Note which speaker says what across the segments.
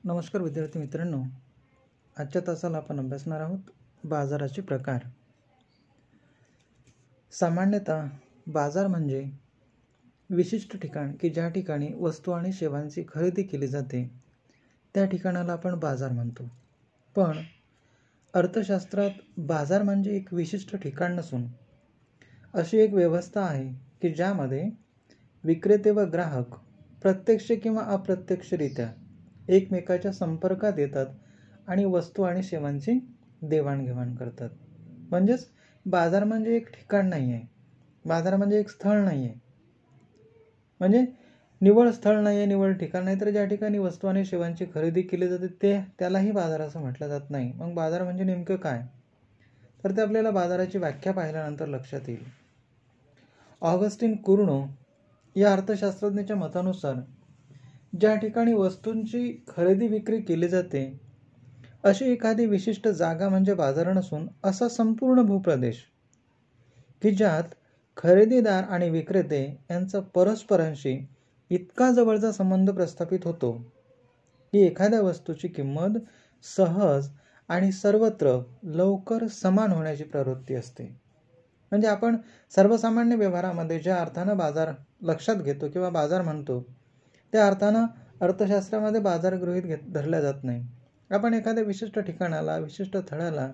Speaker 1: नमस्कार विद्यार्थी मित्रांनो, आजच्या तासाला आपण अभ्यासणार आहोत बाजाराचे प्रकार। सामान्यतः बाजार म्हणजे विशिष्ट ठिकाण की ज्या ठिकाणी वस्तू आणि सेवांची खरेदी केली जाते त्या ठिकाणाला आपण बाजार म्हणतो। पण अर्थशास्त्रात बाजार म्हणजे एक विशिष्ट ठिकाण नसून अशी एक व्यवस्था आहे की ज्यामध्ये विक्रेते व ग्राहक प्रत्यक्ष किंवा अप्रत्यक्षरित्या एकमेकाच्या संपर्कात येतात आणि वस्तू आणि सेवांची देवाणघेवाण करतात। म्हणजेच बाजार म्हणजे एक ठिकाण नाही आहे, बाजार म्हणजे एक स्थळ नाही आहे, म्हणजे निवळ स्थळ नाही आहे, निवळ ठिकाण नाही, तर ज्या ठिकाणी वस्तू आणि सेवांची खरेदी केली जाते त्यालाही बाजार असं म्हटलं जात नाही। मग बाजार म्हणजे नेमकं काय, तर ते आपल्याला बाजाराची व्याख्या पाहिल्यानंतर लक्षात येईल। ऑगस्टिन कुर्नो या अर्थशास्त्रज्ञाच्या मतानुसार ज्या ठिकाणी वस्तूंची खरेदी विक्री केली जाते अशी एखादी विशिष्ट जागा म्हणजे बाजार नसून असा संपूर्ण भूप्रदेश की ज्यात खरेदीदार आणि विक्रेते यांचा परस्परांशी इतका जवळचा संबंध प्रस्थापित होतो की एखाद्या वस्तूची किंमत सहज आणि सर्वत्र लवकर समान होण्याची प्रवृत्ती असते। म्हणजे आपण सर्वसामान्य व्यवहारामध्ये ज्या अर्थानं बाजार लक्षात घेतो किंवा बाजार म्हणतो त्या अर्थानं अर्थशास्त्रामध्ये बाजार गृहीत धरला जात नाही। आपण एखाद्या विशिष्ट ठिकाणाला, विशिष्ट स्थळाला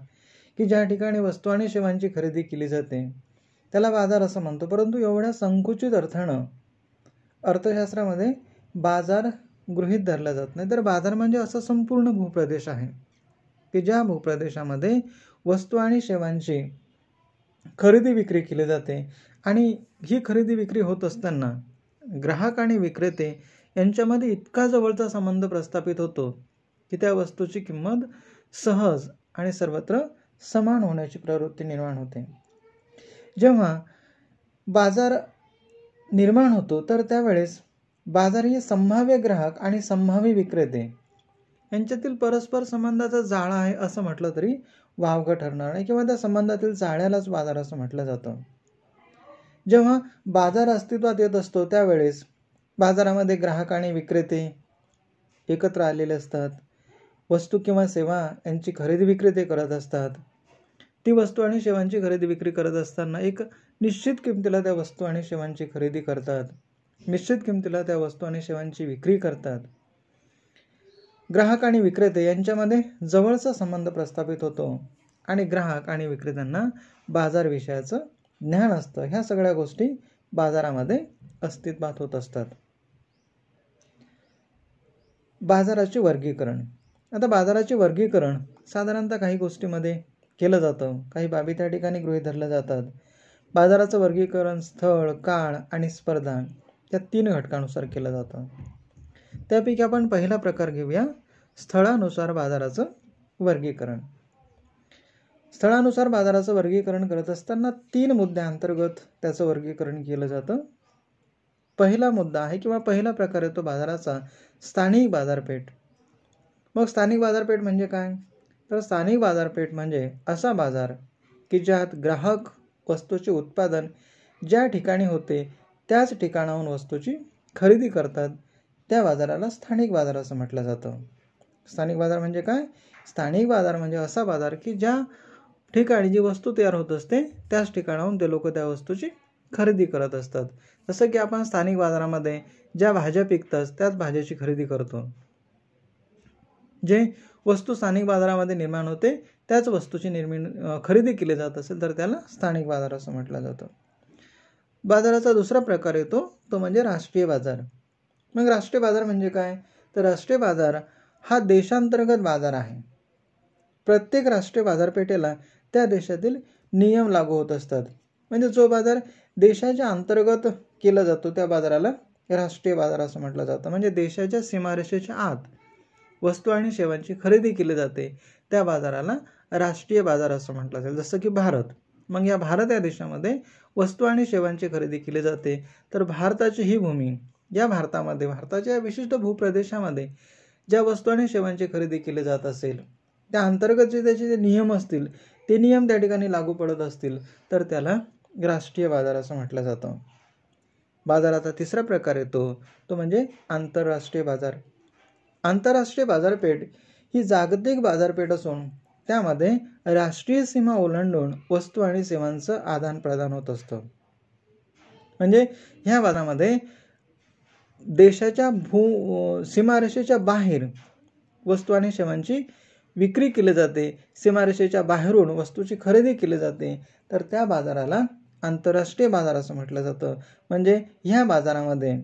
Speaker 1: की ज्या ठिकाणी वस्तू आणि सेवांची खरेदी केली जाते त्याला बाजार असं म्हणतो। परंतु एवढ्या संकुचित अर्थानं अर्थशास्त्रामध्ये बाजार गृहीत धरला जात नाही। तर बाजार म्हणजे असा संपूर्ण भूप्रदेश आहे की ज्या भूप्रदेशामध्ये वस्तू आणि सेवांची खरेदी विक्री केली जाते आणि ही खरेदी विक्री होत असताना ग्राहक आणि विक्रेते यांच्यामध्ये इतका जवळचा संबंध प्रस्थापित होतो की त्या वस्तूची किंमत सहज आणि सर्वत्र समान होण्याची प्रवृत्ती निर्माण होते। जेव्हा बाजार निर्माण होतो तर त्यावेळेस बाजार हे संभाव्य ग्राहक आणि संभाव्य विक्रेते यांच्यातील परस्पर संबंधाचा जाळा आहे असं म्हटलं तरी वावगं ठरणार नाही, किंवा त्या संबंधातील जाळ्यालाच बाजार असं म्हटलं जातं। जेव्हा बाजार अस्तित्वात येत असतो त्यावेळेस बाजारामध्ये ग्राहक आणि विक्रेते एकत्र आलेले असतात, वस्तू किंवा सेवा यांची खरेदी विक्री ते करत असतात। ती वस्तू आणि सेवांची खरेदी विक्री करत असताना एक निश्चित किमतीला त्या वस्तू आणि सेवांची खरेदी करतात, निश्चित किमतीला त्या वस्तू आणि सेवांची विक्री करतात। ग्राहक आणि विक्रेते यांच्यामध्ये जवळचा संबंध प्रस्थापित होतो आणि ग्राहक आणि विक्रेत्यांना बाजार विषयाचं ज्ञान असतं। ह्या सगळ्या गोष्टी बाजारामध्ये अस्तित्वात होत असतात। बाजाराचे वर्गीकरण। आता बाजाराचे वर्गीकरण साधारणतः काही गोष्टीमध्ये केलं जातं, काही बाबी त्या ठिकाणी गृहीत धरल्या जातात। बाजाराचं वर्गीकरण स्थळ, काळ आणि स्पर्धा या 3 घटकानुसार केलं जातं। त्यापैकी आपण पहिला प्रकार घेऊया, स्थळानुसार बाजाराचं वर्गीकरण। स्थळानुसार बाजाराचं वर्गीकरण करत असताना 3 मुद्द्यांतर्गत त्याचं वर्गीकरण केलं जातं। पहिला मुद्दा आहे किंवा पहिला प्रकार येतो बाजाराचा स्थानिक बाजारपेठ। मग स्थानिक बाजारपेठ म्हणजे काय, तर स्थानिक बाजारपेठ म्हणजे असा बाजार की ज्यात ग्राहक वस्तूचे उत्पादन ज्या ठिकाणी होते त्याच ठिकाणाहून वस्तूची खरेदी करतात, त्या बाजाराला स्थानिक बाजार असं म्हटलं जातं। स्थानिक बाजार म्हणजे काय, स्थानिक बाजार म्हणजे असा बाजार की ज्या ठिकाणी जी वस्तू तयार होत असते त्याच ठिकाणाहून ते लोक त्या वस्तूची खरेदी करत असतात। जसं की आपण स्थानिक बाजारामध्ये ज्या भाज्या पिकतात त्याच भाज्याची खरेदी करतो, जे वस्तू स्थानिक बाजारामध्ये निर्माण होते त्याच वस्तूची खरेदी केली जात असेल तर त्याला स्थानिक बाजार असं म्हटलं जातं। बाजाराचा दुसरा प्रकार येतो तो म्हणजे राष्ट्रीय बाजार। मग राष्ट्रीय बाजार म्हणजे काय, तर राष्ट्रीय बाजार हा देशांतर्गत बाजार आहे। प्रत्येक राष्ट्रीय बाजारपेठेला त्या देशातील नियम लागू होत असतात। म्हणजे जो बाजार देशाच्या अंतर्गत केला जातो त्या बाजाराला राष्ट्रीय बाजार असं म्हटलं जातं। म्हणजे देशाच्या सीमारेषेच्या आत वस्तू आणि सेवांची खरेदी केली जाते त्या बाजाराला राष्ट्रीय बाजार असं म्हटलं जाईल। जसं की भारत, मग या भारत या देशामध्ये वस्तू आणि सेवांची खरेदी केली जाते, तर भारताची ही भूमी, या भारतामध्ये भारताच्या विशिष्ट भूप्रदेशामध्ये ज्या वस्तू आणि सेवांची खरेदी केली जात असेल त्या अंतर्गत जे त्याचे जे नियम असतील ते नियम त्या ठिकाणी लागू पडत असतील तर त्याला राष्ट्रीय बाजार असं म्हटलं जातं। बाजाराचा तिसरा प्रकार येतो तो म्हणजे आंतरराष्ट्रीय बाजार। आंतरराष्ट्रीय बाजारपेठ ही जागतिक बाजारपेठ असून त्यामध्ये राष्ट्रीय सीमा ओलांडून वस्तू आणि सेवांचं आदान प्रदान होत असतं. म्हणजे ह्या बाजारामध्ये देशाच्या सीमारेषेच्या बाहेर वस्तू आणि सेवांची विक्री केली जाते, सीमारेषेच्या बाहेरून वस्तूची खरेदी केली जाते, तर त्या बाजाराला आंतरराष्ट्रीय बाजार असं म्हटलं जातं. म्हणजे ह्या बाजारामध्ये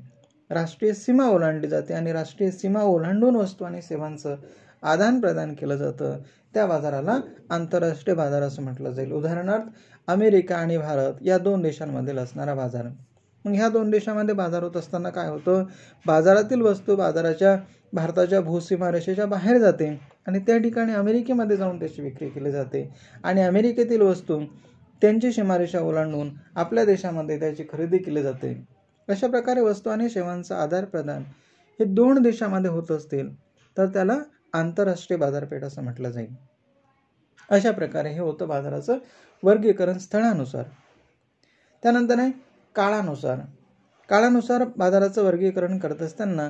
Speaker 1: राष्ट्रीय सीमा ओलांडली जाते आणि राष्ट्रीय सीमा ओलांडून वस्तू आणि सेवांचं आदान प्रदान केलं जातं, त्या बाजाराला आंतरराष्ट्रीय बाजार असं म्हटलं जाईल. उदाहरणार्थ अमेरिका आणि भारत या 2 देशांमधील असणारा बाजार. मग ह्या 2 देशांमध्ये बाजार होत असताना काय होतं, बाजारातील वस्तू भारताच्या भूसीमारेषेच्या बाहेर जाते आणि त्या ठिकाणी अमेरिकेमध्ये जाऊन त्याची विक्री केली जाते आणि अमेरिकेतील वस्तू त्यांची सीमारेषा ओलांडून आपल्या देशामध्ये त्याची खरेदी केली जाते. अशा प्रकारे वस्तू आणि सेवांचा आदान प्रदान हे 2 देशांमध्ये होत असतील तर त्याला आंतरराष्ट्रीय बाजारपेठ असं म्हटलं जाईल. अशा प्रकारे हे होतं बाजाराचं वर्गीकरण स्थळानुसार. त्यानंतर आहे काळानुसार. काळानुसार बाजाराचं वर्गीकरण करत असताना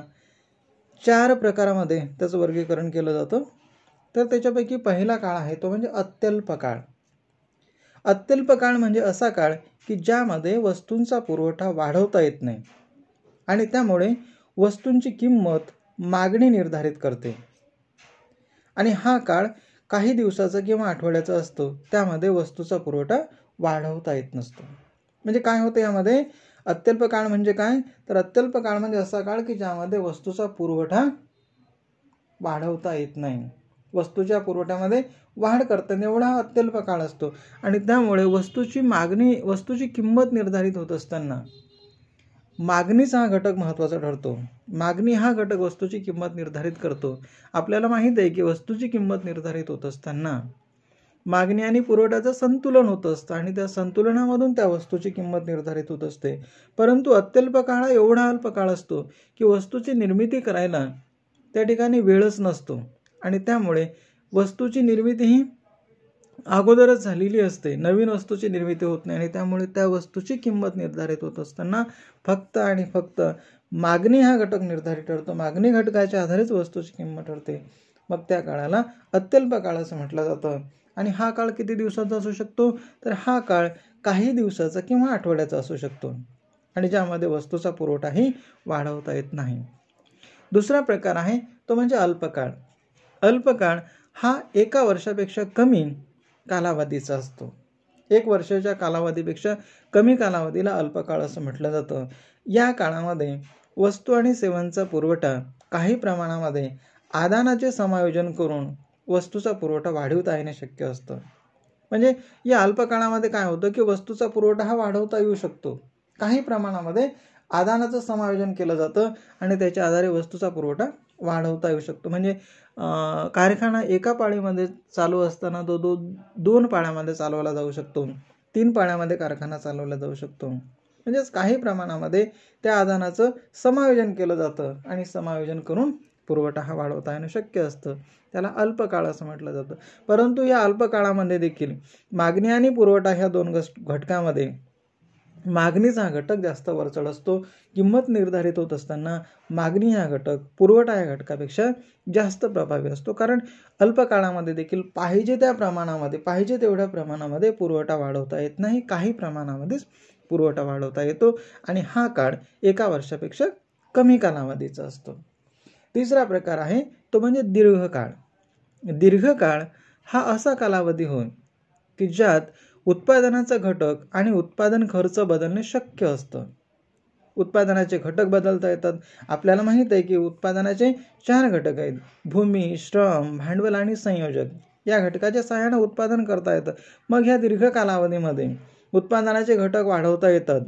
Speaker 1: 4 प्रकारामध्ये त्याचं वर्गीकरण केलं जातं. तर त्याच्यापैकी पहिला काळ आहे तो म्हणजे अत्यल्प काळ. अत्यल्प काळ म्हणजे असा काळ की ज्यामध्ये वस्तूंचा पुरवठा वाढवता येत नाही आणि त्यामुळे वस्तूंची किंमत मागणी निर्धारित करते. आणि हा काळ काही दिवसाचा किंवा आठवड्याचा असतो, त्यामध्ये वस्तूचा पुरवठा वाढवता येत नसतो. म्हणजे काय होतं यामध्ये, अत्यल्प काळ म्हणजे काय, तर अत्यल्प काळ म्हणजे असा काळ की ज्यामध्ये वस्तूचा पुरवठा वाढवता येत नाही, वस्तूच्या पुरवठ्यामध्ये वाढ करताना एवढा अत्यल्प काळ असतो. आणि त्यामुळे वस्तूची किंमत निर्धारित होत असताना मागणीचा हा घटक महत्त्वाचा ठरतो. मागणी हा घटक वस्तूची किंमत निर्धारित करतो. आपल्याला माहीत आहे की वस्तूची किंमत निर्धारित होत असताना मागणी आणि पुरवठ्याचं संतुलन होत असतं आणि त्या संतुलनामधून त्या वस्तूची किंमत निर्धारित होत असते. परंतु अत्यल्प काळ हा एवढा अल्प काळ असतो की वस्तूची निर्मिती करायला त्या ठिकाणी वेळच नसतो आणि त्यामुळे वस्तूची निर्मिती ही अगोदरच झालेली असते, नवीन वस्तूची निर्मिती होत नाही आणि त्यामुळे त्या वस्तूची किंमत निर्धारित होत असताना फक्त आणि फक्त मागणी हा घटक निर्धारित ठरतो. मागणी घटकाच्या आधारेच वस्तूची किंमत ठरते. मग त्या काळाला अत्यल्प काळ असं म्हटलं जातं. आणि हा काळ किती दिवसाचा असू शकतो, तर हा काळ काही दिवसाचा किंवा आठवड्याचा असू शकतो आणि ज्यामध्ये वस्तूचा पुरवठाही वाढवता येत नाही. दुसरा प्रकार आहे तो म्हणजे अल्पकाळ. अल्पकाळ हा 1 वर्षापेक्षा कमी कालावधीचा असतो. 1 वर्षाच्या कालावधीपेक्षा कमी कालावधीला अल्पकाळ असं म्हटलं जातं. या काळामध्ये वस्तू आणि सेवांचा पुरवठा काही प्रमाणामध्ये आदानाचे समायोजन करून वस्तूचा पुरवठा वाढवता येणे शक्य असतं. म्हणजे या अल्पकाळामध्ये काय होतं की वस्तूचा पुरवठा हा वाढवता येऊ शकतो, काही प्रमाणामध्ये आदानाचं समायोजन केलं जातं आणि त्याच्या आधारे वस्तूचा पुरवठा वाढवता येऊ शकतो. म्हणजे कारखाना 1 पाळीमध्ये चालू असताना तो 2 पाळ्यामध्ये चालवला जाऊ शकतो, 3 पाळ्यामध्ये कारखाना चालवला जाऊ शकतो. म्हणजेच काही प्रमाणामध्ये त्या आदानाचं समायोजन केलं जातं आणि समायोजन करून पुरवठा हा वाढवता येणं शक्य असतं. त्याला अल्पकाळ असं म्हटलं जातं. परंतु या अल्पकाळामध्ये देखील मागणी आणि पुरवठा ह्या 2 घटकामध्ये मागणीचा घटक जास्त वरचढ असतो. किंमत निर्धारित होत असताना मागणी हा घटक पुरवठा या घटकापेक्षा जास्त प्रभावी असतो. कारण अल्पकाळामध्ये देखील पाहिजे तेवढ्या प्रमाणामध्ये पुरवठा वाढवता येत नाही, काही प्रमाणामध्येच पुरवठा वाढवता येतो आणि हा काळ 1 वर्षापेक्षा कमी कालावधीचा असतो. तिसरा प्रकार आहे तो म्हणजे दीर्घकाळ. दीर्घकाळ हा असा कालावधी होय की ज्यात उत्पादनाचा घटक आणि उत्पादन खर्च बदलणे शक्य असतं. उत्पादनाचे घटक बदलता येतात. आपल्याला माहीत आहे की उत्पादनाचे 4 घटक आहेत, भूमी, श्रम, भांडवल आणि संयोजक. या घटकाच्या सहाय्याने उत्पादन करता येतं. मग ह्या दीर्घ कालावधीमध्ये उत्पादनाचे घटक वाढवता येतात.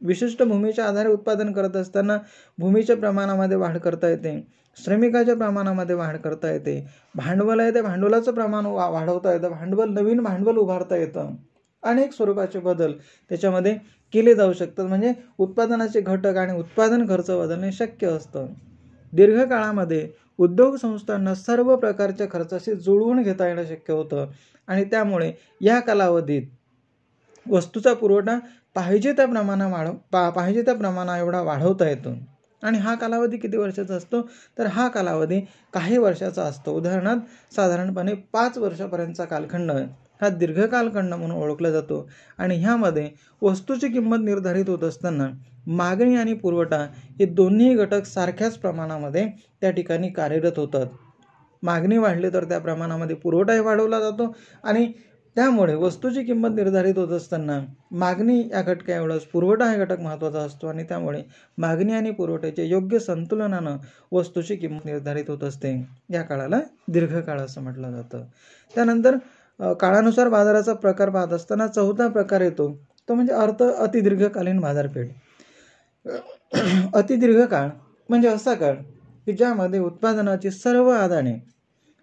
Speaker 1: विशिष्ट भूमीच्या आधारे उत्पादन करत असताना भूमीच्या प्रमाणामध्ये वाढ करता येते, श्रमिकाच्या प्रमाणामध्ये वाढ करता येते, भांडवल आहे त्या भांडवलाचं प्रमाण वाढवता येतं, नवीन भांडवल उभारता येतं. अनेक स्वरूपाचे बदल त्याच्यामध्ये केले जाऊ शकतात. म्हणजे उत्पादनाचे घटक आणि उत्पादन खर्च बदलणे शक्य असतं. दीर्घकाळामध्ये उद्योग संस्थांना सर्व प्रकारच्या खर्चाशी जुळवून घेता येणं शक्य होतं आणि त्यामुळे या कालावधीत वस्तूचा पुरवठा पाहिजे त्या प्रमाणा एवढा वाढवता येतो आणि हा कालावधी किती वर्षाचा असतो, तर हा कालावधी काही वर्षाचा असतो. उदाहरणार्थ साधारणपणे 5 वर्षापर्यंतचा कालखंड हा दीर्घ कालखंड म्हणून ओळखला जातो. आणि ह्यामध्ये वस्तूची किंमत निर्धारित होत असताना मागणी आणि पुरवठा हे दोन्ही घटक सारख्याच प्रमाणामध्ये त्या ठिकाणी कार्यरत होतात. मागणी वाढली तर त्या प्रमाणामध्ये पुरवठाही वाढवला जातो आणि त्यामुळे वस्तूची किंमत निर्धारित होत असताना मागणी या घटकाएवढंच पुरवठा हा घटक महत्त्वाचा असतो आणि त्यामुळे मागणी आणि पुरवठ्याच्या योग्य संतुलनानं वस्तूची किंमत निर्धारित होत असते. या काळाला दीर्घकाळ असं म्हटलं जातं. त्यानंतर काळानुसार बाजाराचा प्रकार पाहत असताना चौथा प्रकार येतो तो म्हणजे अतिदीर्घकालीन बाजारपेठ. अतिदीर्घकाळ म्हणजे असा काळ की ज्यामध्ये उत्पादनाची सर्व आदाने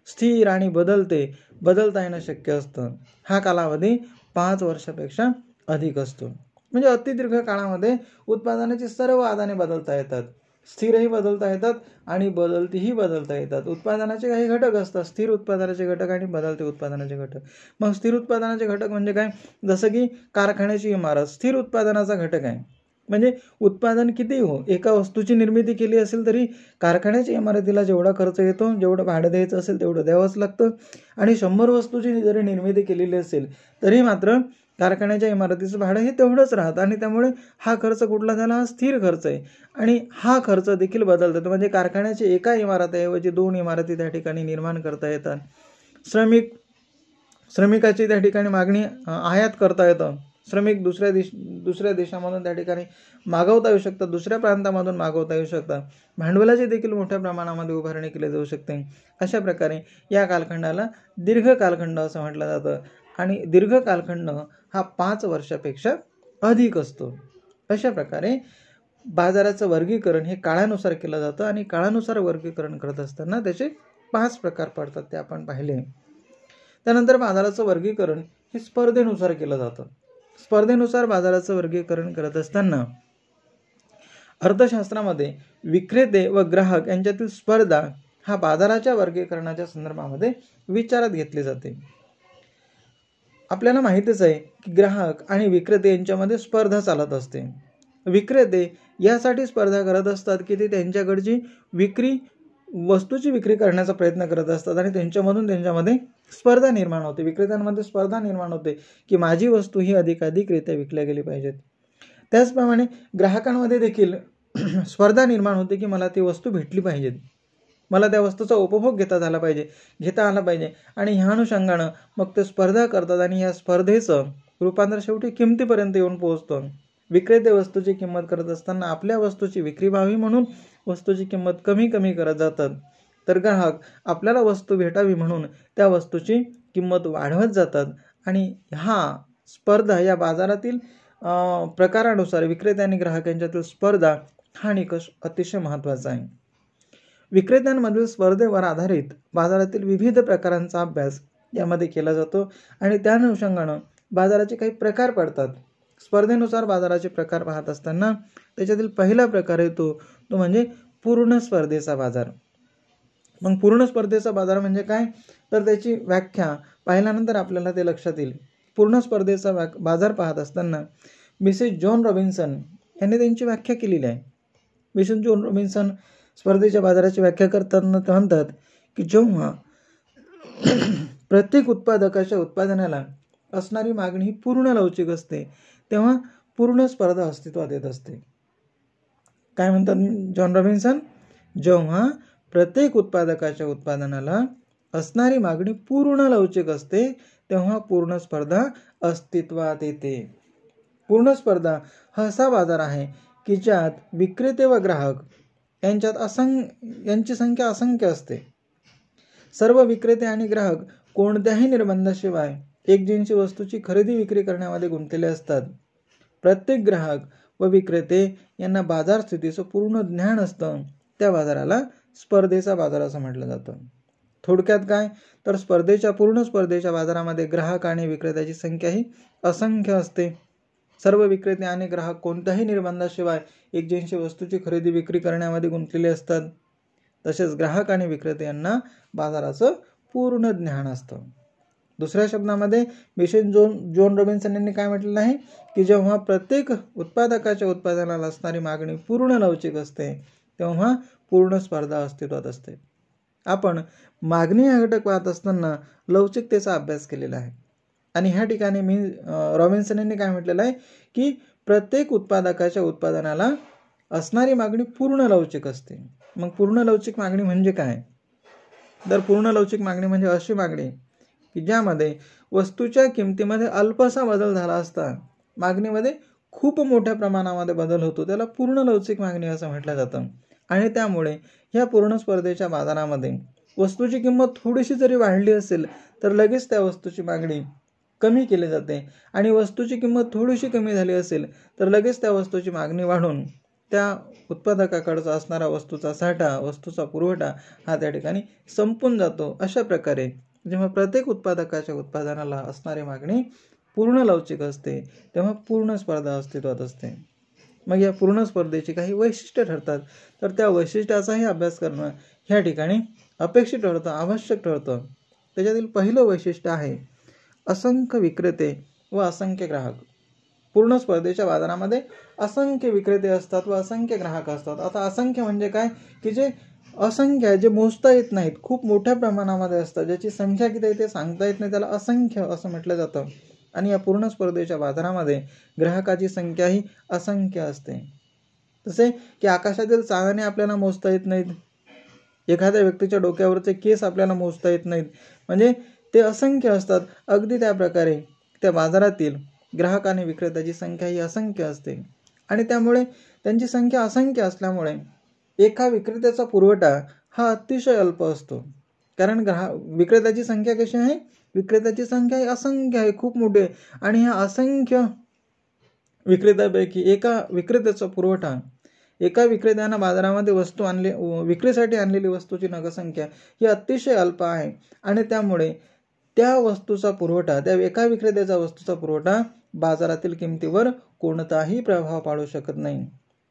Speaker 1: स्थिर आणि बदलता येणं शक्य असतं. हा कालावधी 5 वर्षापेक्षा अधिक असतो. म्हणजे अतिदीर्घ काळामध्ये उत्पादनाची सर्व आदाने बदलता येतात, स्थिरही बदलता येतात आणि बदलतीही बदलता येतात. उत्पादनाचे काही घटक असतात, स्थिर उत्पादनाचे घटक आणि बदलते उत्पादनाचे घटक. मग स्थिर उत्पादनाचे घटक म्हणजे काय, जसं की कारखान्याची इमारत स्थिर उत्पादनाचा घटक आहे. म्हणजे उत्पादन किती एका वस्तूची निर्मिती केली असेल तरी कारखान्याच्या इमारतीला जेवढा खर्च येतो, जेवढं भाडं द्यायचं असेल तेवढं द्यावंच लागतं. आणि 100 वस्तूची जरी निर्मिती केलेली असेल तरी मात्र कारखान्याच्या इमारतीचं भाडं हे तेवढंच राहतं आणि त्यामुळे हा खर्च कुठला झाला, हा स्थिर खर्च आहे. आणि हा खर्च देखील बदलतो. म्हणजे कारखान्याची एका इमारतीऐवजी 2 इमारती त्या ठिकाणी निर्माण करता येतात. श्रमिकाची त्या ठिकाणी मागणी आयात करता येतं. श्रमिक दुसऱ्या देशामधून त्या ठिकाणी मागवता येऊ शकतात, दुसऱ्या प्रांतामधून मागवता येऊ शकतात. भांडवलाची देखील मोठ्या प्रमाणामध्ये उभारणी केली जाऊ शकते. अशा प्रकारे या कालखंडाला दीर्घ कालखंड असं म्हटलं जातं. आणि दीर्घ कालखंड हा 5 वर्षापेक्षा अधिक असतो. अशा प्रकारे बाजाराचं वर्गीकरण हे काळानुसार केलं जातं आणि काळानुसार वर्गीकरण करत असताना त्याचे 5 प्रकार पडतात, ते आपण पाहिले. त्यानंतर बाजाराचं वर्गीकरण हे स्पर्धेनुसार केलं जातं. स्पर्धेनुसार बाजाराचं वर्गीकरण करत असताना अर्थशास्त्रामध्ये विक्रेते व ग्राहक यांच्यातील स्पर्धा हा बाजाराच्या वर्गीकरणाच्या संदर्भामध्ये विचारात घेतली जाते. आपल्याला माहितीच आहे की ग्राहक आणि विक्रेते यांच्यामध्ये स्पर्धा चालत असते. विक्रेते यासाठी स्पर्धा करत असतात की ते त्यांच्याकडची वस्तूची विक्री करण्याचा प्रयत्न करत असतात आणि त्यांच्यामध्ये स्पर्धा निर्माण होते. विक्रेत्यांमध्ये स्पर्धा निर्माण होते की माझी वस्तू ही अधिकाधिकरित्या विकल्या गेली पाहिजेत. त्याचप्रमाणे ग्राहकांमध्ये देखील स्पर्धा निर्माण होते की मला ती वस्तू भेटली पाहिजेत, मला त्या वस्तूचा उपभोग घेता आला पाहिजे आणि ह्या अनुषंगानं मग ते स्पर्धा करतात आणि या स्पर्धेचं रूपांतर शेवटी किमतीपर्यंत येऊन पोहोचतं. विक्रेते वस्तूची किंमत करत असताना आपल्या वस्तूची विक्री व्हावी म्हणून वस्तूची किंमत कमी करत जातात, तर ग्राहक आपल्याला वस्तू भेटावी म्हणून त्या वस्तूची किंमत वाढवत जातात. आणि हा स्पर्धा या बाजारातील प्रकारानुसार विक्रेते आणि ग्राहक यांच्यातील स्पर्धा हा निकष अतिशय महत्त्वाचा आहे. विक्रेत्यांमधील स्पर्धेवर आधारित बाजारातील विविध प्रकारांचा अभ्यास यामध्ये केला जातो आणि त्या अनुषंगानं बाजाराचे काही प्रकार पडतात. स्पर्धेनुसार बाजाराचे प्रकार पाहत असताना त्याच्यातील पहिला प्रकार येतो तो म्हणजे पूर्ण स्पर्धेचा बाजार. मग पूर्ण स्पर्धेचा बाजार म्हणजे काय, तर त्याची व्याख्या पाहिल्यानंतर आपल्याला ते लक्षात येईल. पूर्ण स्पर्धेचा बाजार पाहत असताना मिसेस जॉन रॉबिन्सन यांनी त्यांची व्याख्या केलेली आहे. मिसेस जॉन रॉबिन्सन स्पर्धेच्या बाजाराची व्याख्या करताना ते म्हणतात की जेव्हा प्रत्येक उत्पादकाच्या उत्पादनाला असणारी मागणी ही पूर्ण लवचिक असते तेव्हा पूर्ण स्पर्धा अस्तित्वात येत असते. काय म्हणतात जॉन रॉबिन्सन, जेव्हा प्रत्येक उत्पादकाच्या उत्पादनाला असणारी मागणी पूर्ण लवचिक असते तेव्हा पूर्ण स्पर्धा अस्तित्वात येते. पूर्ण स्पर्धा हा असा बाजार आहे की ज्यात विक्रेते व ग्राहक यांची संख्या असंख्य असते. सर्व विक्रेते आणि ग्राहक कोणत्याही निर्बंधाशिवाय एकजिनसी वस्तूची खरेदी विक्री करण्यामध्ये गुंतलेले असतात. प्रत्येक ग्राहक व विक्रेते यांना बाजार स्थितीचं पूर्ण ज्ञान असतं. त्या बाजाराला स्पर्धेचा बाजार असं म्हटलं जातं. थोडक्यात काय, तर पूर्ण स्पर्धेच्या बाजारामध्ये ग्राहक आणि विक्रेत्याची संख्या ही असंख्य असते. सर्व विक्रेते आणि ग्राहक कोणत्याही निर्बंधाशिवाय एकजिनसी वस्तूची खरेदी विक्री करण्यामध्ये गुंतलेले असतात. तसेच ग्राहक आणि विक्रेते यांना बाजाराचं पूर्ण ज्ञान असतं. दुसऱ्या शब्दामध्ये मिसेस जॉन रॉबिन्सन यांनी काय म्हटलेलं आहे की जेव्हा प्रत्येक उत्पादकाच्या उत्पादनाला असणारी मागणी पूर्ण लवचिक असते तेव्हा पूर्ण स्पर्धा अस्तित्वात असते. आपण मागणी हा घटक पाहत असताना लवचिकतेचा अभ्यास केलेला आहे आणि ह्या ठिकाणी रॉबिन्सन यांनी काय म्हटलेलं आहे की प्रत्येक उत्पादकाच्या उत्पादनाला असणारी मागणी पूर्ण लवचिक असते. मग पूर्ण लवचिक मागणी म्हणजे काय? तर पूर्ण लवचिक मागणी म्हणजे अशी मागणी की ज्यामध्ये वस्तूच्या किमतीमध्ये अल्पसा बदल झाला असता मागणीमध्ये खूप मोठ्या प्रमाणामध्ये बदल होतो, त्याला पूर्ण लवचिक मागणी असं म्हटलं जातं. आणि त्यामुळे ह्या पूर्ण स्पर्धेच्या बाजारामध्ये वस्तूची किंमत थोडीशी जरी वाढली असेल तर लगेच त्या वस्तूची मागणी कमी केली जाते आणि वस्तूची किंमत थोडीशी कमी झाली असेल तर लगेच त्या वस्तूची मागणी वाढून त्या उत्पादकाकडचा असणारा वस्तूचा साठा, वस्तूचा पुरवठा हा त्या ठिकाणी संपून जातो. अशा प्रकारे जेव्हा प्रत्येक उत्पादकाच्या उत्पादनाला असणारी मागणी पूर्ण लवचिक असते तेव्हा पूर्ण स्पर्धा अस्तित्वात असते. मग या पूर्ण स्पर्धेची काही वैशिष्ट्ये ठरतात, तर त्या वैशिष्ट्याचाही अभ्यास करणं ह्या ठिकाणी अपेक्षित ठरतं, आवश्यक ठरतं. त्याच्यातील पहिलं वैशिष्ट्य आहे असंख्य विक्रेते व असंख्य ग्राहक. पूर्ण स्पर्धेच्या बाजारामध्ये असंख्य विक्रेते असतात व असंख्य ग्राहक असतात. आता असंख्य म्हणजे काय की जे असंख्य आहे, जे मोजता येत नाहीत, खूप मोठ्या प्रमाणामध्ये असतात, ज्याची संख्या किती आहे ते सांगता येत नाही, त्याला असंख्य असं म्हटलं जातं. आणि या पूर्ण स्पर्धेच्या बाजारामध्ये ग्राहकाची संख्याही असंख्य असते. तसे की आकाशातील चांदणे आपल्याला मोजता येत नाहीत, एखाद्या व्यक्तीच्या डोक्यावरचे केस आपल्याला मोजता येत नाहीत, म्हणजे ते असंख्य असतात. अगदी त्या प्रकारे त्या बाजारातील ग्राहक आणि विक्रेत्याची संख्या ही असंख्य असते आणि त्यामुळे त्यांची संख्या असंख्य असल्यामुळे एका विक्रेत्याचा पुरवठा हा अतिशय अल्प असतो. कारण विक्रेत्याची संख्या कशी आहे? विक्रेत्याची संख्या ही असंख्य आहे, खूप मोठी आहे आणि ह्या असंख्य विक्रेत्यापैकी एका विक्रेत्याचा पुरवठा, एका विक्रेत्यानं बाजारामध्ये वस्तू विक्रीसाठी आणलेली वस्तूची नगसंख्या ही अतिशय अल्प आहे आणि त्यामुळे त्या वस्तूचा पुरवठा, त्या एका विक्रेत्याचा वस्तूचा पुरवठा बाजारातील किमतीवर कोणताही प्रभाव पाडू शकत नाही.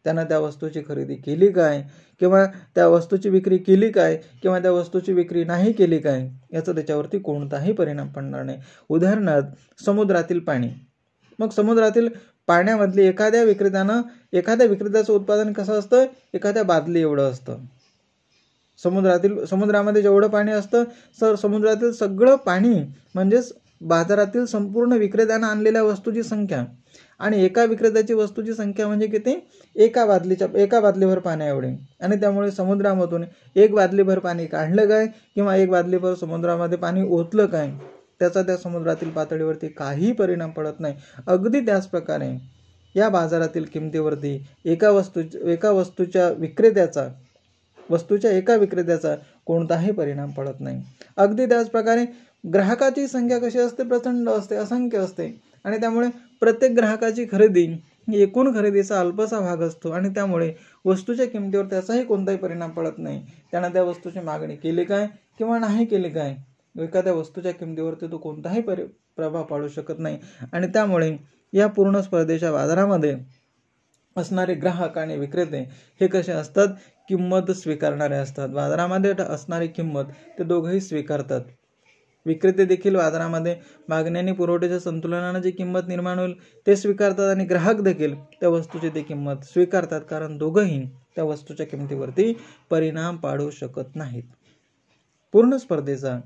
Speaker 1: त्यानं त्या वस्तूची खरेदी केली काय किंवा त्या वस्तूची विक्री केली काय किंवा त्या वस्तूची विक्री नाही केली काय याचा त्याच्यावरती कोणताही परिणाम पडणार नाही. उदाहरणार्थ समुद्रातील पाणी. मग समुद्रातील पाण्यामधली एखाद्या विक्रेत्याचं उत्पादन कसं असतं? एखाद्या बादली एवढं असतं. समुद्रामध्ये जेवढं पाणी असतं समुद्रातील सगळं पाणी म्हणजेच बाजारातील संपूर्ण विक्रेत्यानं आणलेल्या वस्तूची संख्या आणि एका विक्रेत्याची वस्तूची संख्या म्हणजे किती? एका बादलीभर पाणी एवढे. आणि त्यामुळे समुद्रामधून एक बादलीभर पाणी काढलं काय किंवा एक बादलीभर समुद्रामध्ये पाणी ओतलं काय त्याचा त्या समुद्रातील पातळीवरती काही परिणाम पडत नाही. अगदी त्याच प्रकारे या बाजारातील किमतीवरती एका विक्रेत्याचा कोणताही परिणाम पडत नाही. अगदी त्याच प्रकारे ग्राहकाची संख्या कशी असते? प्रचंड असते, असंख्य असते आणि त्यामुळे प्रत्येक ग्राहकाची खरेदी ही एकूण खरेदीचा अल्पसा भाग असतो आणि त्यामुळे वस्तूच्या किमतीवर त्याचाही कोणताही परिणाम पडत नाही. त्यानं त्या वस्तूची मागणी केली काय किंवा नाही केली काय एखाद्या वस्तूच्या किमतीवरती तो कोणताही प्रभाव पाडू शकत नाही. आणि त्यामुळे या पूर्ण स्पर्धेच्या बाजारामध्ये असणारे ग्राहक आणि विक्रेते हे कसे असतात? किंमत स्वीकारणारे असतात. बाजारामध्ये असणारी किंमत ते दोघंही स्वीकारतात. विक्रेते देखील बाजारामध्ये मागणी आणि पुरवठ्याच्या संतुलनानं जी किंमत निर्माण होईल ते स्वीकारतात आणि ग्राहक देखील त्या वस्तूची ती किंमत स्वीकारतात, कारण दोघंही त्या वस्तूच्या किमतीवरती परिणाम पाडू शकत नाहीत. पूर्ण स्पर्धेचा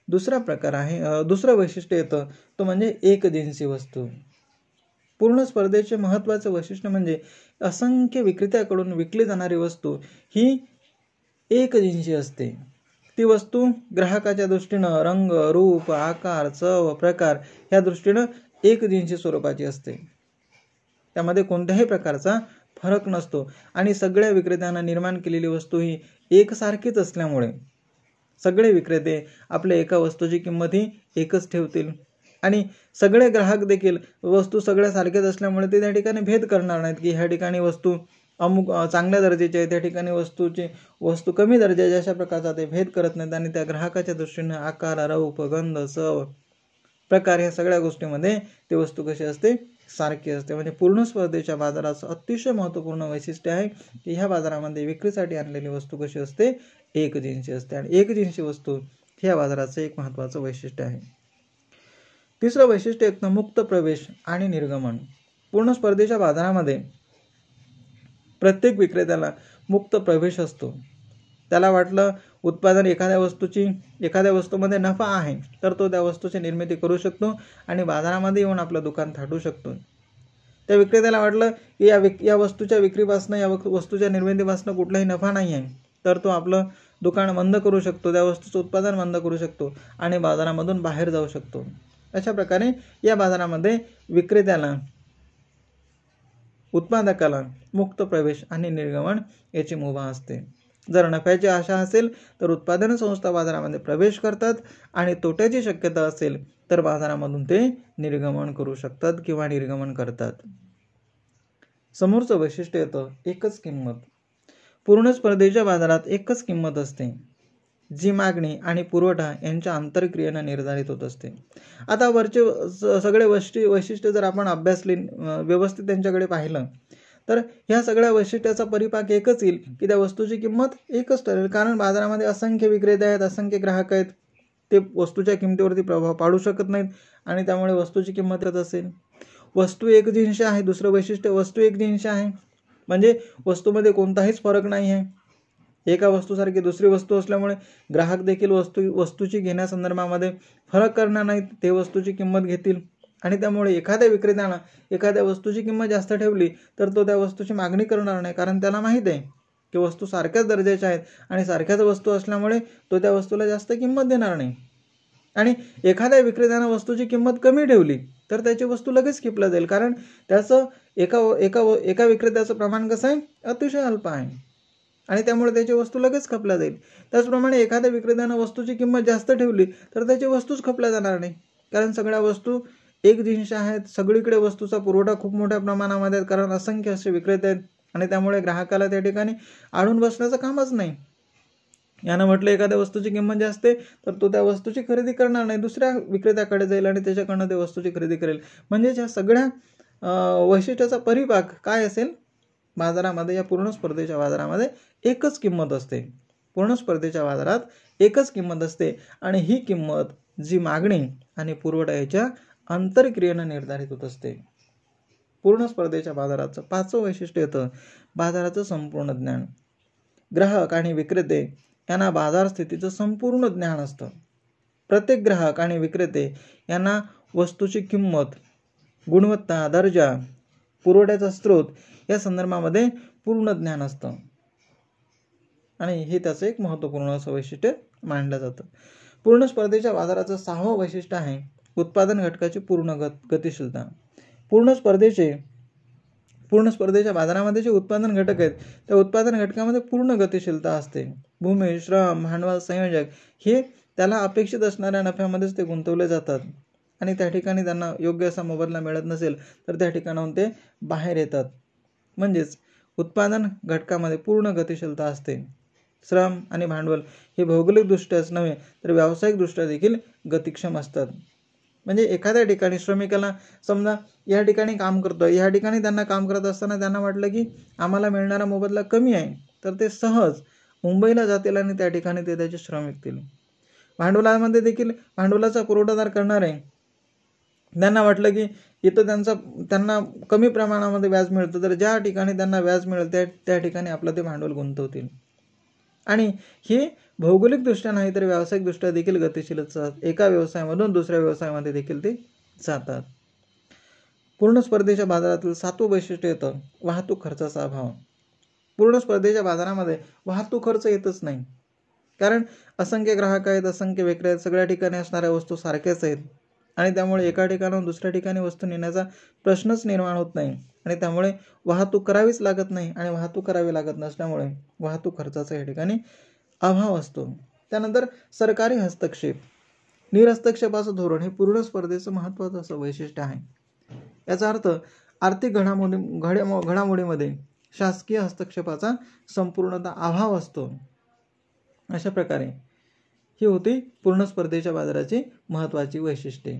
Speaker 1: दुसरं वैशिष्ट्य येतं तो म्हणजे एकजिन्सी वस्तू. पूर्ण स्पर्धेचे महत्त्वाचे वैशिष्ट्य म्हणजे असंख्य विक्रेत्याकडून विकली जाणारी वस्तू ही एकजिन्सी असते. ती वस्तू ग्राहकाच्या दृष्टीनं रंग, रूप, आकार, चव, प्रकार ह्या दृष्टीनं एकजिन्सी स्वरूपाची असते. त्यामध्ये कोणत्याही प्रकारचा फरक नसतो आणि सगळ्या विक्रेत्यांना निर्माण केलेली वस्तू ही एकसारखीच असल्यामुळे सगळे विक्रेते आपल्या एका वस्तूची किंमत ही एकच ठेवतील आणि सगळे ग्राहक देखील वस्तू सगळ्या सारख्याच असल्यामुळे ते त्या ठिकाणी भेद करणार नाहीत की ह्या ठिकाणी वस्तू अमुक चांगल्या दर्जाची आहे, त्या ठिकाणी वस्तू कमी दर्जाची, अशा प्रकारचा ते भेद करत नाहीत आणि त्या ग्राहकाच्या दृष्टीने आकार, रूप, गंध, चव, प्रकार ह्या सगळ्या गोष्टींमध्ये ती वस्तू कशी असते? सारखी असते. म्हणजे पूर्ण स्पर्धेच्या बाजाराचं अतिशय महत्त्वपूर्ण वैशिष्ट्य आहे की ह्या बाजारामध्ये विक्रीसाठी आणलेली वस्तू कशी असते? एकजिन्सी असते आणि एकजिन्सी वस्तू ह्या बाजाराचं एक महत्त्वाचं वैशिष्ट्य आहे. तिसरं वैशिष्ट्य येतं मुक्त प्रवेश आणि निर्गमन. पूर्ण स्पर्धेच्या बाजारामध्ये प्रत्येक विक्रेत्याला मुक्त प्रवेश असतो. त्याला वाटलं उत्पादन एखाद्या वस्तूमध्ये नफा आहे तर तो त्या वस्तूची निर्मिती करू शकतो आणि बाजारामध्ये येऊन आपलं दुकान थाटू शकतो. त्या विक्रेत्याला वाटलं की या वस्तूच्या विक्रीपासून, या वस्तूच्या निर्मितीपासून कुठलाही नफा नाही आहे तर तो आपलं दुकान बंद करू शकतो, त्या वस्तूचं उत्पादन बंद करू शकतो आणि बाजारामधून बाहेर जाऊ शकतो. अशा प्रकारे या बाजारामध्ये विक्रेत्याला, उत्पादकाला मुक्त प्रवेश आणि निर्गमन याची मुभा असते. जर नफ्याची आशा असेल तर उत्पादन संस्था बाजारामध्ये प्रवेश करतात आणि तोट्याची शक्यता असेल तर बाजारामधून ते निर्गमन करू शकतात किंवा निर्गमन करतात. समोरचं वैशिष्ट्य येतं एकच किंमत. पूर्ण स्पर्धेच्या बाजारात एकच किंमत असते जी मागणी आणि पुरवठा यांच्या आंतरक्रियेने निर्धारित होत असते. आता वरचे सगळे वैशिष्ट्य जर आपण अभ्यासले, व्यवस्थित त्यांच्याकडे पाहिलं तर ह्या सगळ्या वैशिष्ट्याचा परिपाक एकच येईल की त्या वस्तूची किंमत एकच ठरेल. कारण बाजारामध्ये असंख्य विक्रेते आहेत, असंख्य ग्राहक आहेत, ते वस्तूच्या किमतीवरती प्रभाव पाडू शकत नाहीत आणि त्यामुळे वस्तूची किंमत येत असेल. वस्तू एकजिन्सी आहे. दुसरं वैशिष्ट्य, वस्तू एकजिन्सी आहे म्हणजे वस्तूमध्ये कोणताहीच फरक नाही आहे. एका वस्तूसारखी दुसरी वस्तू असल्यामुळे ग्राहक देखील वस्तूची घेण्यासंदर्भामध्ये फरक करणार नाहीत, ते वस्तूची किंमत घेतील आणि त्यामुळे एखाद्या विक्रेत्यानं एखाद्या वस्तूची किंमत जास्त ठेवली तर तो त्या वस्तूची मागणी करणार नाही, कारण त्याला माहीत आहे की वस्तू सारख्याच दर्जाच्या आहेत आणि सारख्याच वस्तू असल्यामुळे तो त्या वस्तूला जास्त किंमत देणार नाही. आणि एखाद्या विक्रेत्यानं वस्तूची किंमत कमी ठेवली तर त्याची वस्तू लगेच खपल्या जाईल, कारण त्याचं एका विक्रेत्याचं प्रमाण कसं आहे, अतिशय अल्प आहे आणि त्यामुळे त्याची वस्तू लगेच खपल्या जाईल. त्याचप्रमाणे एखाद्या विक्रेत्यानं वस्तूची किंमत जास्त ठेवली तर त्याची वस्तूच खपल्या जाणार नाही, कारण सगळ्या वस्तू एकजिन्सी आहेत. सगळीकडे वस्तूचा पुरवठा खूप मोठ्या प्रमाणामध्ये आहे, कारण असंख्य असे विक्रेते आहेत आणि त्यामुळे ग्राहकाला त्या ठिकाणी आडून बसण्याचं कामच नाही. यानं म्हटलं एखाद्या वस्तूची किंमत जास्त आहे तर तो त्या वस्तूची खरेदी करणार नाही, दुसऱ्या विक्रेत्याकडे जाईल आणि त्याच्याकडनं त्या वस्तूची खरेदी करेल. म्हणजे या सगळ्या वैशिष्ट्याचा परिपाक काय असेल, बाजारामध्ये, या पूर्ण स्पर्धेच्या बाजारामध्ये एकच किंमत असते. पूर्ण स्पर्धेच्या बाजारात एकच किंमत असते आणि ही किंमत जी मागणी आणि पुरवठा याच्या आंतरक्रियेने निर्धारित होत असते. पूर्ण स्पर्धेच्या बाजाराचं 5वं वैशिष्ट्य येतं बाजाराचं संपूर्ण ज्ञान. ग्राहक आणि विक्रेते यांना बाजार स्थितीचं संपूर्ण ज्ञान असतं. प्रत्येक ग्राहक आणि विक्रेते यांना वस्तूची किंमत, गुणवत्ता, दर्जा, पुरवठ्याचा स्रोत या संदर्भामध्ये पूर्ण ज्ञान असतं आणि हे त्याचं एक महत्त्वपूर्ण असं वैशिष्ट्य मानलं जातं. पूर्ण स्पर्धेच्या बाजाराचं 6वं वैशिष्ट्य आहे उत्पादन घटकाची पूर्ण गतिशीलता. पूर्ण स्पर्धेच्या बाजारामध्ये जे उत्पादन घटक आहेत त्या उत्पादन घटकामध्ये पूर्ण गतिशीलता असते. भूमी, श्रम, भांडवल, संयोजक हे त्याला अपेक्षित असणाऱ्या नफ्यामध्येच ते गुंतवले जातात आणि त्या ठिकाणी त्यांना योग्य असा मोबदला मिळत नसेल तर त्या ठिकाणाहून ते बाहेर येतात. म्हणजेच उत्पादन घटकामध्ये पूर्ण गतिशीलता असते. श्रम आणि भांडवल हे भौगोलिकदृष्ट्याच नव्हे तर व्यावसायिकदृष्ट्या देखील गतिक्षम असतात. म्हणजे एखाद्या ठिकाणी श्रमिकाला समजा या ठिकाणी काम करतोय, या ठिकाणी त्यांना काम करत असताना त्यांना वाटलं की आम्हाला मिळणारा मोबदला कमी आहे तर ते सहज मुंबईला जातील आणि त्या ठिकाणी ते त्याचे श्रम विकतील. भांडवलामध्ये देखील भांडवलाचा पुरवठादार करणारे त्यांना वाटलं की इथं त्यांना कमी प्रमाणामध्ये व्याज मिळतं तर ज्या ठिकाणी त्यांना व्याज मिळेल त्या ठिकाणी आपलं ते भांडवल गुंतवतील आणि हे भौगोलिकदृष्ट्या नाही तर व्यावसायिकदृष्ट्या देखील गतिशील असतात. एका व्यवसायामधून दुसऱ्या व्यवसायामध्ये देखील ते जातात. पूर्ण स्पर्धेच्या बाजारातील 7वं वैशिष्ट्य येतं वाहतूक खर्चाचा अभाव. पूर्ण स्पर्धेच्या बाजारामध्ये वाहतूक खर्च येतच नाही, कारण असंख्य ग्राहक आहेत, असंख्य विक्रेते आहेत, सगळ्या ठिकाणी असणाऱ्या वस्तू सारख्याच आहेत आणि त्यामुळे एका ठिकाणाहून दुसऱ्या ठिकाणी वस्तू नेण्याचा प्रश्नच निर्माण होत नाही आणि त्यामुळे वाहतूक करावीच लागत नाही आणि वाहतूक करावी लागत नसल्यामुळे वाहतूक खर्चाचा या ठिकाणी अभाव असतो. त्यानंतर सरकारी हस्तक्षेप, निरहस्तक्षेपाचं धोरण हे पूर्ण स्पर्धेचं महत्त्वाचं असं वैशिष्ट्य आहे. याचा अर्थ आर्थिक घडामोडीमध्ये शासकीय हस्तक्षेपाचा संपूर्णतः अभाव असतो. अशा प्रकारे ही होती पूर्ण स्पर्धेच्या बाजाराची महत्त्वाची वैशिष्ट्ये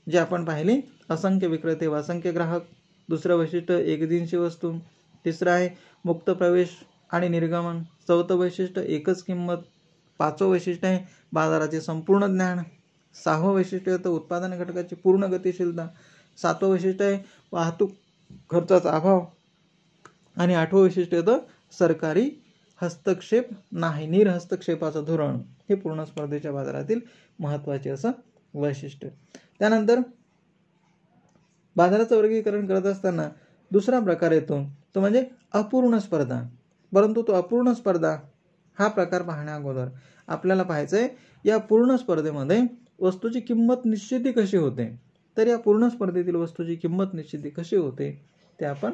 Speaker 1: जी आपण पाहिली. असंख्य विक्रेते व असंख्य ग्राहक. दुसरं वैशिष्ट्य एकजिन्सी वस्तू. तिसरं आहे मुक्त प्रवेश आणि निर्गमन. 4थं वैशिष्ट्य एकच किंमत. 5वं वैशिष्ट्य आहे बाजाराचे संपूर्ण ज्ञान. 6वं वैशिष्ट्य येतं उत्पादन घटकाची पूर्ण गतिशीलता. 7वं वैशिष्ट्य आहे वाहतूक खर्चाचा अभाव आणि 8वं वैशिष्ट्य येतं सरकारी हस्तक्षेप नाही, निर्हस्तक्षेपाचं धोरण हे पूर्ण स्पर्धेच्या बाजारातील महत्त्वाचे असं वैशिष्ट्य. त्यानंतर बाजाराचं वर्गीकरण करत असताना दुसरा प्रकार येतो तो म्हणजे अपूर्ण स्पर्धा. परंतु तो अपूर्ण स्पर्धा हा प्रकार पाहण्या अगोदर आपल्याला पाहायचं आहे या पूर्ण स्पर्धेमध्ये वस्तूची किंमत निश्चिती कशी होते. तर या पूर्ण स्पर्धेतील वस्तूची किंमत निश्चिती कशी होते ते आपण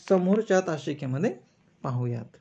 Speaker 1: समोरच्या तासिकेमध्ये पाहूयात.